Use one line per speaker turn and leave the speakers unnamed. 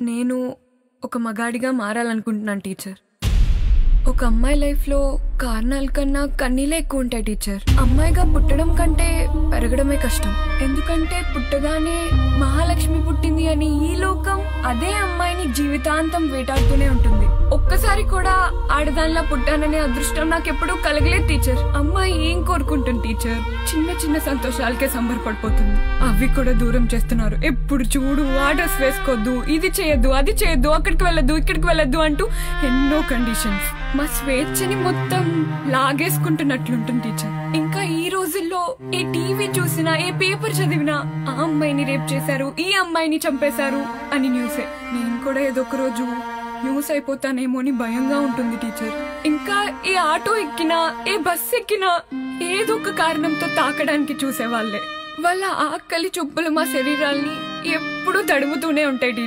నేను ఒక మగాడిగా మారాలనుకుంటున్నాను టీచర్. ఒక అమ్మాయి లైఫ్లో కారణాల కన్నా కన్నీలే ఎక్కువ ఉంటాయి టీచర్. అమ్మాయిగా పుట్టడం కంటే పెరగడమే కష్టం. ఎందుకంటే పుట్టగానే మహాలక్ష్మి పుట్టింది అని ఈ లోకం అదే అమ్మాయిని జీవితాంతం వేటాడుతూనే ఉంటుంది. ఒక్కసారి కూడా ఆడదానిలా పుట్టాననే అదృష్టం నాకెప్పుడూ కలగలేదు టీచర్. అమ్మాయి ఏం కోరుకుంటుంది టీచర్? చిన్న చిన్న సంతోషాలకే సంబరపడిపోతుంది. అవి కూడా దూరం చేస్తున్నారు. ఎప్పుడు చూడు ఆ డ్రెస్ వేసుకోవద్దు, ఇది చేయొద్దు, అది చేయొద్దు, అక్కడికి వెళ్ళొద్దు, ఇక్కడికి వెళ్ళొద్దు అంటూ ఎన్నో కండిషన్స్. మా స్వేచ్ఛని మొత్తం లాగేసుకుంటున్నట్లుంటుంది టీచర్. ఇంకా ఈ రోజుల్లో ఏ టీవీ చూసినా, ఏ పేపర్ చదివినా ఆ అమ్మాయిని రేప్ చేశారు, ఈ అమ్మాయిని చంపేశారు అని న్యూసే. నేను కూడా ఏదో ఒక రోజు న్యూస్ అయిపోతానేమో అని భయంగా ఉంటుంది టీచర్. ఇంకా ఏ ఆటో ఎక్కినా, ఏ బస్ ఎక్కినా ఏదో ఒక కారణంతో తాకడానికి చూసేవాళ్లే. వాళ్ళ ఆకలి చూపులు మా శరీరాల్ని ఎప్పుడూ తడుముతూనే ఉంటాయి టీచర్.